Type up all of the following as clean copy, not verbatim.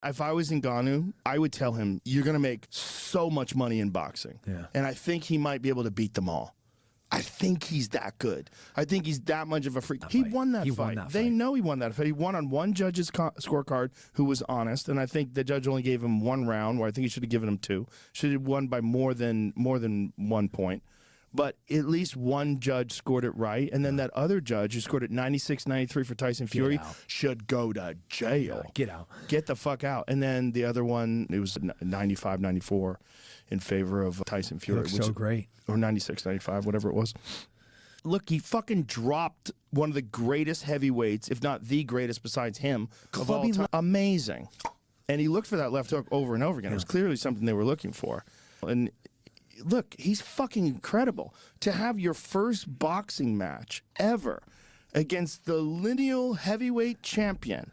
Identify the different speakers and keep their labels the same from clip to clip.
Speaker 1: If I was Ngannou, I would tell him, you're going to make so much money in boxing.
Speaker 2: Yeah.
Speaker 1: And I think he might be able to beat them all. I think he's that good. I think he's that much of a freak. He won that fight. They know he won that fight. He won on one judge's scorecard who was honest, and I think the judge only gave him one round, where I think he should have given him two. Should have won by more than 1 point. But at least one judge scored it right, and then that other judge who scored it 96-93 for Tyson Fury should go to jail.
Speaker 2: Yeah, get out.
Speaker 1: Get the fuck out. And then the other one, it was 95-94 in favor of Tyson Fury.
Speaker 2: Which so great.
Speaker 1: Or 96-95, whatever it was. Look, he fucking dropped one of the greatest heavyweights, if not the greatest besides him, of all time. Amazing. And he looked for that left hook over and over again. It was clearly something they were looking for. And look, he's fucking incredible. To have your first boxing match ever against the lineal heavyweight champion,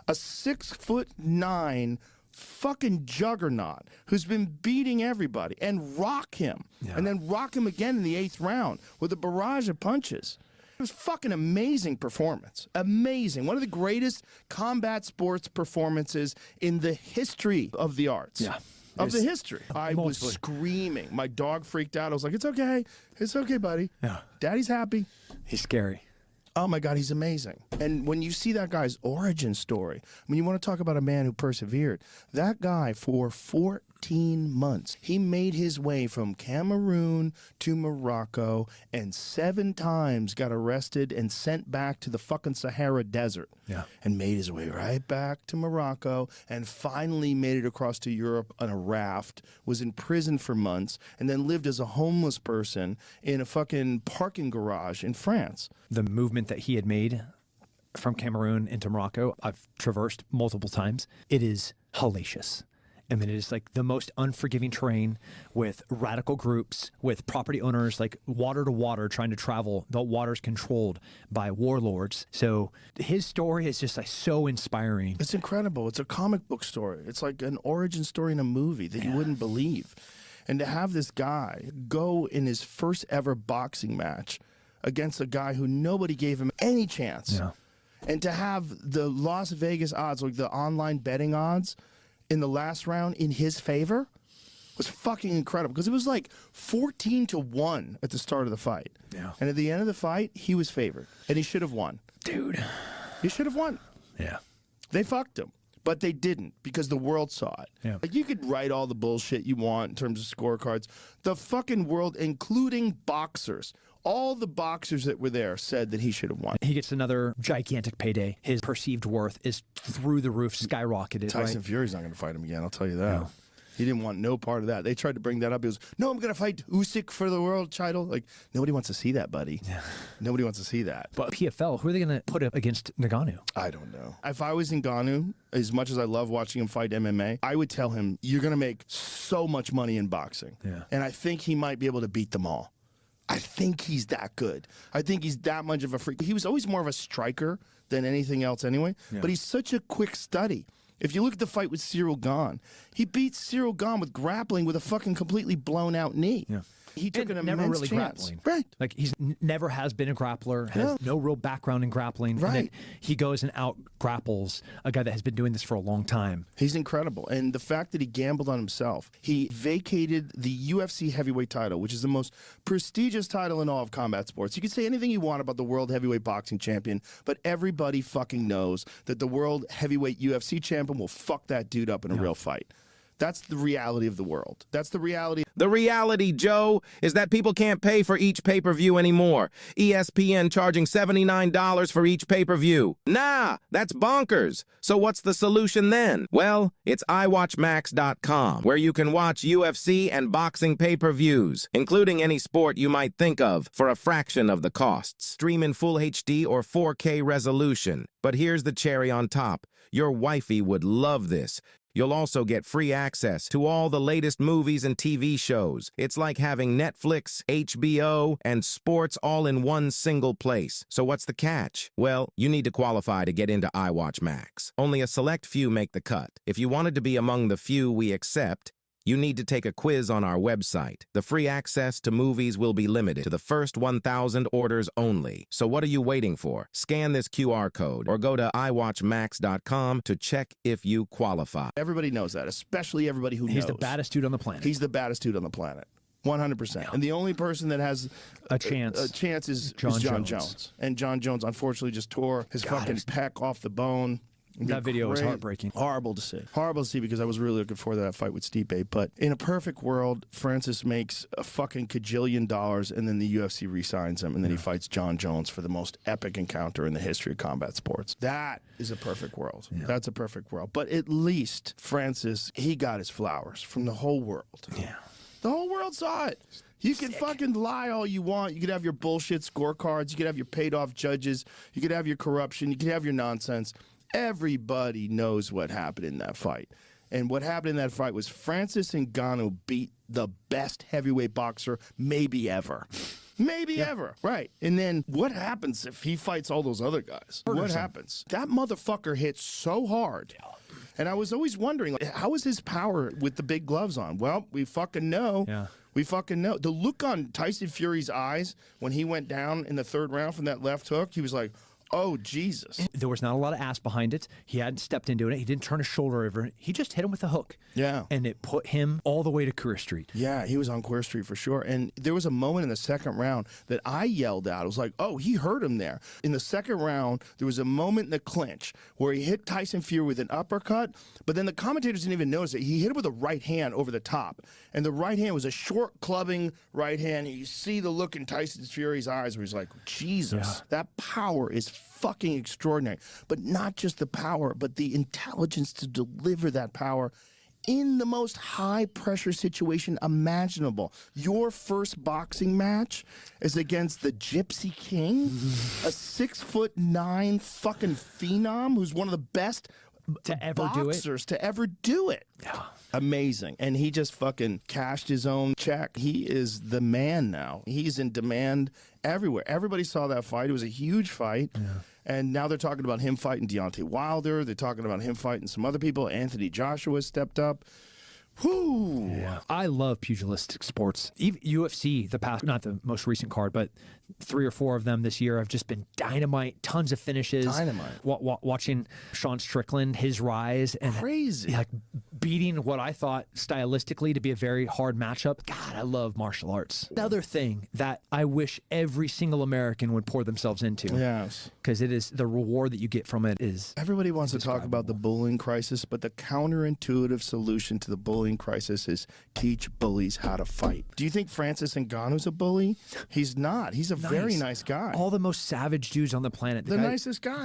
Speaker 1: a 6'9" fucking juggernaut who's been beating everybody, and rock him, and then rock him again in the 8th round with a barrage of punches. It was fucking amazing performance. Amazing. One of the greatest combat sports performances in the history of the arts.
Speaker 2: Yeah.
Speaker 1: Of the history. I was screaming. My dog freaked out. I was like, it's okay. It's okay, buddy.
Speaker 2: Yeah.
Speaker 1: Daddy's happy.
Speaker 2: He's scary.
Speaker 1: Oh, my God, he's amazing. And when you see that guy's origin story, I mean, you want to talk about a man who persevered. That guy, for 14 months, he made his way from Cameroon to Morocco, and 7 times got arrested and sent back to the fucking Sahara Desert.
Speaker 2: Yeah.
Speaker 1: And made his way right back to Morocco, and finally made it across to Europe on a raft, was in prison for months, and then lived as a homeless person in a fucking parking garage in France.
Speaker 2: The movement that he had made from Cameroon into Morocco, I've traversed multiple times. It is hellacious. I mean, it is like the most unforgiving terrain, with radical groups, with property owners, like water to water, trying to travel. The water's controlled by warlords. So his story is just like so inspiring.
Speaker 1: It's incredible. It's a comic book story. It's like an origin story in a movie that you wouldn't believe. And to have this guy go in his first ever boxing match against a guy who nobody gave him any chance.
Speaker 2: Yeah.
Speaker 1: And to have the Las Vegas odds, like the online betting odds, in the last round in his favor was fucking incredible, because it was like 14-1 at the start of the fight.
Speaker 2: Yeah.
Speaker 1: And at the end of the fight, he was favored, and he should have won.
Speaker 2: Dude.
Speaker 1: He should have won.
Speaker 2: Yeah.
Speaker 1: They fucked him, but they didn't, because the world saw it.
Speaker 2: Yeah.
Speaker 1: Like, you could write all the bullshit you want in terms of scorecards. The fucking world, including boxers, all the boxers that were there said that he should have won.
Speaker 2: He gets another gigantic payday. His perceived worth is through the roof, skyrocketed.
Speaker 1: Tyson Fury's not going to fight him again, I'll tell you that.
Speaker 2: No.
Speaker 1: He didn't want no part of that. They tried to bring that up. He was, no, I'm going to fight Usyk for the world title. Like, nobody wants to see that, buddy. Yeah. Nobody wants to see that.
Speaker 2: But PFL, who are they going to put up against Ngannou?
Speaker 1: I don't know. If I was Ngannou, as much as I love watching him fight MMA, I would tell him, you're going to make so much money in boxing.
Speaker 2: Yeah.
Speaker 1: And I think he might be able to beat them all. I think he's that good. I think he's that much of a freak. He was always more of a striker than anything else anyway, but he's such a quick study. If you look at the fight with Cyril Gane, he beat Cyril Gane with grappling with a fucking completely blown out knee. Yeah. He took an
Speaker 2: never
Speaker 1: immense
Speaker 2: really
Speaker 1: chance.
Speaker 2: grappling.
Speaker 1: Right.
Speaker 2: Like, he's never has been a grappler, has no real background in grappling.
Speaker 1: Right.
Speaker 2: And then he goes and out grapples a guy that has been doing this for a long time.
Speaker 1: He's incredible. And the fact that he gambled on himself, he vacated the UFC heavyweight title, which is the most prestigious title in all of combat sports. You can say anything you want about the world heavyweight boxing champion, but everybody fucking knows that the world heavyweight UFC champion will fuck that dude up in a real fight. That's the reality of the world. That's the reality.
Speaker 3: The reality, Joe, is that people can't pay for each pay-per-view anymore. ESPN charging $79 for each pay-per-view. Nah, that's bonkers. So what's the solution then? Well, it's iWatchMax.com, where you can watch UFC and boxing pay-per-views, including any sport you might think of, for a fraction of the costs. Stream in full HD or 4K resolution. But here's the cherry on top. Your wifey would love this. You'll also get free access to all the latest movies and TV shows. It's like having Netflix, HBO, and sports all in one single place. So what's the catch? Well, you need to qualify to get into iWatch Max. Only a select few make the cut. If you wanted to be among the few we accept, You need to take a quiz on our website. The free access to movies will be limited to the first 1,000 orders only. So what are you waiting for? Scan this QR code or go to iwatchmax.com to check if you qualify.
Speaker 1: Everybody knows that, especially everybody who knows.
Speaker 2: He's the baddest dude on the planet.
Speaker 1: He's the baddest dude on the planet. 100%. And the only person that has
Speaker 2: a chance
Speaker 1: is John Jones. And John Jones, unfortunately, just tore his fucking pec off the bone.
Speaker 2: That video was heartbreaking.
Speaker 1: Horrible to see. Horrible to see because I was really looking forward to that fight with Stipe. But in a perfect world, Francis makes a fucking cajillion dollars and then the UFC re-signs him and then he fights John Jones for the most epic encounter in the history of combat sports. That is a perfect world. Yeah. That's a perfect world. But at least Francis, he got his flowers from the whole world.
Speaker 2: Yeah.
Speaker 1: The whole world saw it. You can fucking lie all you want. You could have your bullshit scorecards. You could have your paid-off judges. You could have your corruption. You could have your nonsense. Everybody knows what happened in that fight. And what happened in that fight was Francis Ngannou beat the best heavyweight boxer maybe ever. Maybe ever. Right. And then what happens if he fights all those other guys? What happens? That motherfucker hits so hard. And I was always wondering, like, how is his power with the big gloves on? Well, we fucking know.
Speaker 2: Yeah.
Speaker 1: We fucking know. The look on Tyson Fury's eyes when he went down in the third round from that left hook, he was like, oh, Jesus.
Speaker 2: There was not a lot of ass behind it. He hadn't stepped into it. He didn't turn his shoulder over. He just hit him with a hook.
Speaker 1: Yeah.
Speaker 2: And it put him all the way to Queer Street.
Speaker 1: Yeah, he was on Queer Street for sure. And there was a moment in the second round that I yelled out. I was like, oh, he hurt him there. In the second round, there was a moment in the clinch where he hit Tyson Fury with an uppercut, but then the commentators didn't even notice it. He hit him with a right hand over the top. And the right hand was a short clubbing right hand. And you see the look in Tyson Fury's eyes where he's like, Jesus, that power is fucking extraordinary. But not just the power, but the intelligence to deliver that power in the most high-pressure situation imaginable. Your first boxing match is against the Gypsy King, a 6'9" fucking phenom who's one of the best
Speaker 2: to ever
Speaker 1: boxers to ever do it.
Speaker 2: Yeah.
Speaker 1: Amazing. And he just fucking cashed his own check. He is the man now. He's in demand everywhere. Everybody saw that fight. It was a huge fight. Yeah. And now they're talking about him fighting Deontay Wilder. They're talking about him fighting some other people. Anthony Joshua stepped up. Whoo!
Speaker 2: Yeah. I love pugilistic sports. Even UFC, the past, not the most recent card, but 3 or 4 of them this year have just been dynamite. Tons of finishes.
Speaker 1: Dynamite.
Speaker 2: Watching Sean Strickland, his rise, and
Speaker 1: crazy,
Speaker 2: like beating what I thought stylistically to be a very hard matchup. God, I love martial arts. Another thing that I wish every single American would pour themselves into.
Speaker 1: Yes,
Speaker 2: because it is the reward that you get from it is.
Speaker 1: Everybody wants to talk about the bullying crisis, but the counterintuitive solution to the bullying crisis is teach bullies how to fight. Do you think Francis Ngannou's a bully? He's not. He's a very nice guy.
Speaker 2: All the most savage dudes on the planet.
Speaker 1: The nicest guy.